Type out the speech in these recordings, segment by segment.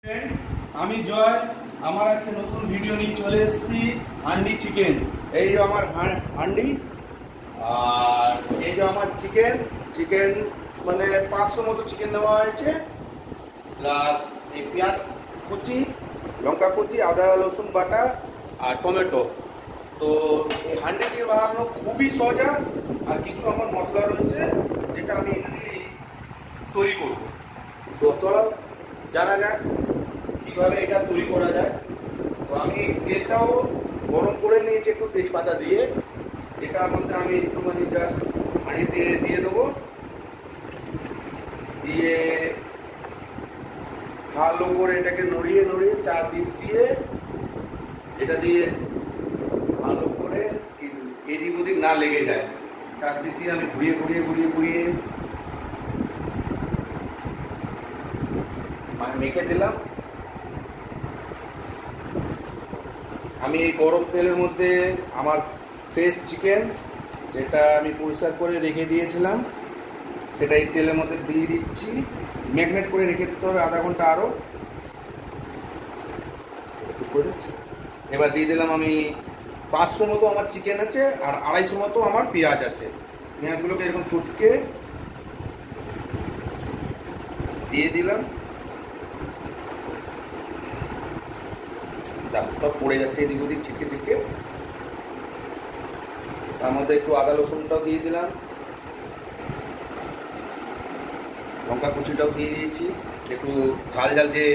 Friend, আমি জয়। আমার আজকে নতুন ভিডিও নিয়ে চলে এসেছি হান্ডি চিকেন। এই যে আমার হান্ডি, আর এই যে আমার চিকেন মানে 500 মতো চিকেন নেওয়া হয়েছে, প্লাস এই পেঁয়াজ কুচি, লঙ্কা কুচি, আদা রসুন বাটা আর টমেটো। তো এই হান্ডি চিকেন বানানো খুবই সোজা, আর কিছু আমার মশলা রয়েছে যেটা আমি এটা দিয়ে তৈরি করব। তো চলো জানা যাক কিভাবে এটা তৈরি করা যায়। তো আমি তেলটাও গরম করে নিয়েছি একটু তেজপাতা দিয়ে, যেটার মধ্যে আমি একটুখানি জাস্ট হাঁড়িতে দিয়ে দেবো, দিয়ে ভালো করে এটাকে নড়িয়ে চারদিক দিয়ে এটা দিয়ে ভালো করে এদিক ওদিক না লেগে যায়, চারদিক দিয়ে আমি ঘুরিয়ে মেখে দিলাম। আমি এই গরম তেলের মধ্যে আমার ফ্রেশ চিকেন, যেটা আমি পরিষ্কার করে রেখে দিয়েছিলাম, সেটা এই তেলের মধ্যে দিয়ে দিচ্ছি। ম্যাগনেট করে রেখে দিতে হবে আধা ঘন্টা আরও। এবার দিয়ে দিলাম আমি 500 মতো আমার চিকেন আছে, আর 250 মতো আমার পেঁয়াজ আছে। পেঁয়াজগুলোকে এরকম চটকে দিয়ে দিলাম। সব পড়ে যাচ্ছে এদিক ওদিক ছিটকে। তার মধ্যে একটু আদা রসুনটাও দিয়ে দিলাম, লঙ্কা কুচিটাও দিয়ে দিয়েছি, একটু ঝাল যে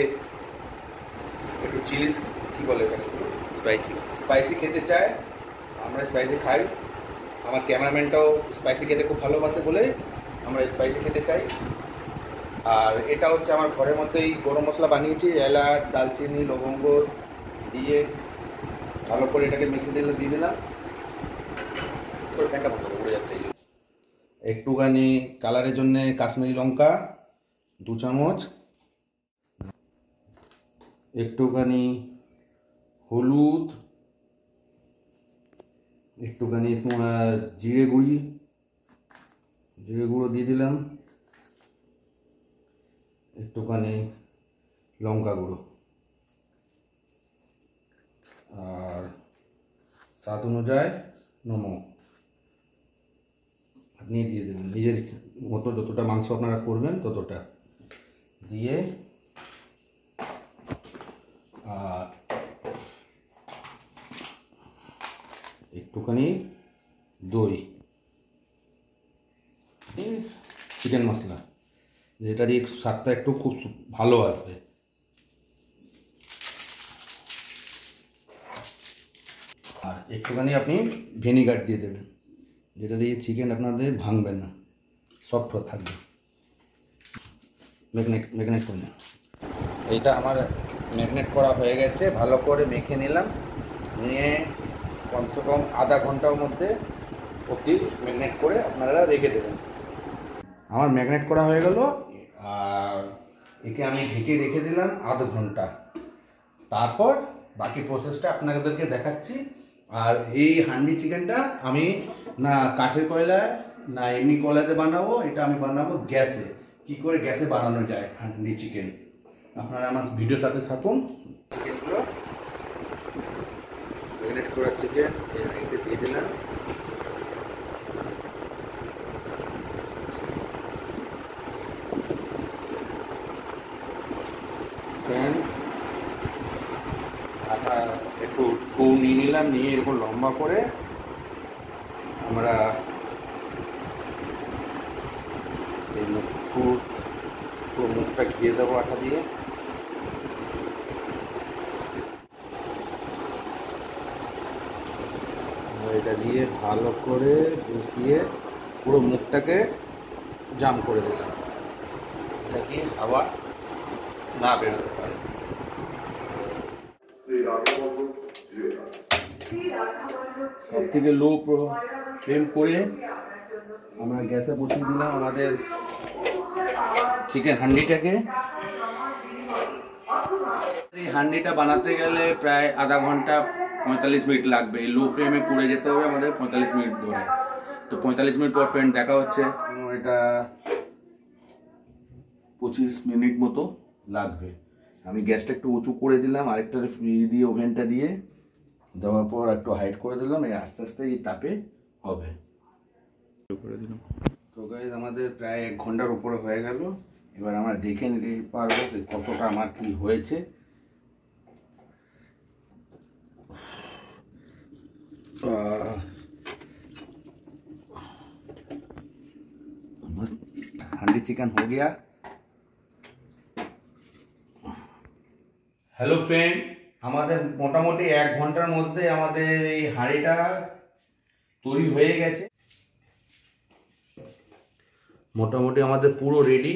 একটু চিলি কি বলে স্পাইসি খেতে চায়, আমরা স্পাইসি খাই। আমার ক্যামেরাম্যানটাও স্পাইসি খেতে খুব ভালোবাসে বলে আমরা স্পাইসি খেতে চাই। আর এটা হচ্ছে আমার ঘরের মধ্যেই গরম মশলা বানিয়েছি, এলাচ, দালচিনি, লবঙ্গ দিয়ে ভালো করে এটাকে মেখে দিয়ে দিলাম। ফ্যানটা বন্ধ করে উড়ে যাচ্ছে। একটুখানি কালারের জন্য কাশ্মীরি লঙ্কা 2 চামচ, একটুখানি হলুদ, একটুখানি তোমার জিরে গুঁড়ো দিয়ে দিলাম, একটুখানি লঙ্কা গুঁড়ো, আর স্বাদ অনুযায়ী নমক আপনি দিয়ে দেবেন নিজের মতো, যতটা মাংস আপনারা করবেন ততটা দিয়ে। আর একটুখানি দই, চিকেন মশলা, যেটা দিয়ে স্বাদটা একটু খুব ভালো আসবে। আর একটুখানি আপনি ভিনিগার দিয়ে দেবেন, যেটা দিয়ে চিকেন আপনাদের ভাঙবে না, সফট থাকবে। ম্যাগনেট করে নেন। এইটা আমার ম্যাগনেট করা হয়ে গেছে, ভালো করে মেখে নিলাম, নিয়ে কমসে কম আধা ঘন্টার মধ্যে অবধি ম্যাগনেট করে আপনারা রেখে দেবেন। আমার ম্যাগনেট করা হয়ে গেল, আর একে আমি ঢেকে রেখে দিলাম আধ ঘন্টা। তারপর বাকি প্রসেসটা আপনাদেরকে দেখাচ্ছি। আর এই হান্ডি চিকেনটা আমি না কাঠের কয়লায় না এমনি কয়লাতে বানাবো, এটা আমি বানাবো গ্যাসে। কি করে গ্যাসে বানানো যায় হান্ডি চিকেন, আপনারা আমার ভিডিওর সাথে থাকুন। চিকেনগুলো ম্যারিনেট করা চিকেন এই হাঁড়িতে দিয়ে দিলাম। একটু নিয়ে নিলাম, নিয়ে এরকম লম্বা করে আমরা এই পুরো মুখটা ঘিরে দেবো আটা দিয়ে। এটা দিয়ে ভালো করে বসিয়ে পুরো মুখটাকে জাম করে দিলাম, এটা দিয়ে হাওয়া না বেরোতে পারে। সব থেকে লো ফ্লেম করে আমরা গ্যাসে বসিয়ে দিলাম আমাদের চিকেন হান্ডিটাকে। এই হান্ডিটা বানাতে গেলে প্রায় আধা ঘন্টা 45 মিনিট লাগবে। লো ফ্লেমে পুড়ে যেতে হবে আমাদের 45 মিনিট ধরে। তো 45 মিনিট পর ফ্রেন্ড দেখা হচ্ছে। এটা 25 মিনিট মতো লাগবে। আমি গ্যাসটা একটু উঁচু করে দিলাম, আরেকটা দিয়ে ওভেনটা দিয়ে দেওয়ার পর একটু হাইট করে দিলাম, এই আস্তে আস্তে এই তাপে হবে। তো গাইস আমাদের প্রায় 1 ঘন্টার উপরে হয়ে গেল। এবার আমরা দেখে নিতে পারবো কতটা আমার কি হয়েছে। হান্ডি চিকেন हो गया। হ্যালো ফ্রেন্ড, আমাদের মোটামুটি 1 ঘন্টার মধ্যে আমাদের এই হাঁড়িটা তৈরি হয়ে গেছে। মোটামুটি আমাদের পুরো রেডি।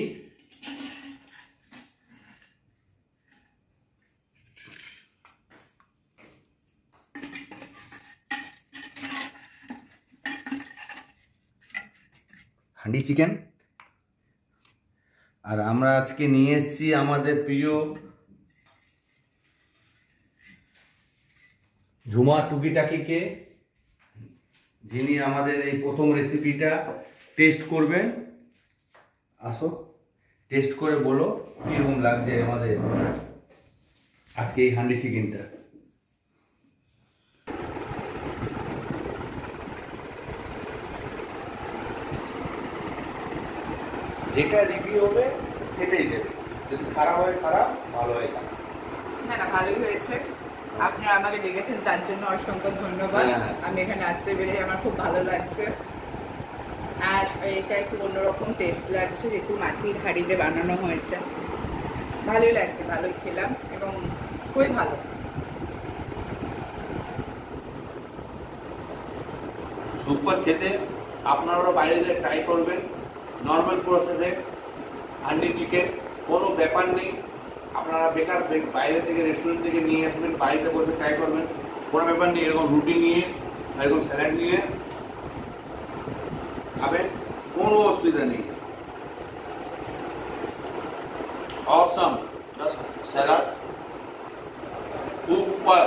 হান্ডি চিকেন। আর আমরা আজকে নিয়ে এসেছি আমাদের প্রিয় ঝুমা টুকিটাকিকে, যিনি আমাদের এই প্রথম রেসিপিটা টেস্ট করবেন। আসো টেস্ট করে বলো কিরকম লাগছে আমাদের আজকে এই হান্ডি চিকেনটা। যেটা রিভিউ হবে সেটাই দেবে, যদি খারাপ হয় খারাপ, ভালো হয় খারাপ। না না, ভালোই হয়েছে। আপনারা আমাকে ডেকেছেন তার জন্য অসংখ্য ধন্যবাদ। আমি এখানে আসতে পেরে আমার খুব ভালো লাগছে। আর এটা একটু অন্যরকম টেস্ট লাগছে, যেহেতু মাটির হাঁড়িতে বানানো হয়েছে। ভালোই লাগছে, ভালোই খেলাম এবং খুবই ভালো। সুপার খেতে। আপনারাও বাইরে ট্রাই করবেন। নর্মাল প্রসেসে হান্ডি চিকেন, কোনো ব্যাপার নেই। আপনারা বেকার বাইরে থেকে রেস্টুরেন্ট থেকে নিয়ে আসবেন, বাড়িতে বসে ট্রাই করবেন, কোনো ব্যাপার নেই। এরকম রুটি নিয়ে, এরকম স্যালাড নিয়ে খাবেন, কোনো অসুবিধা নেই। অসম, জাস্ট স্যালাড, সুপার।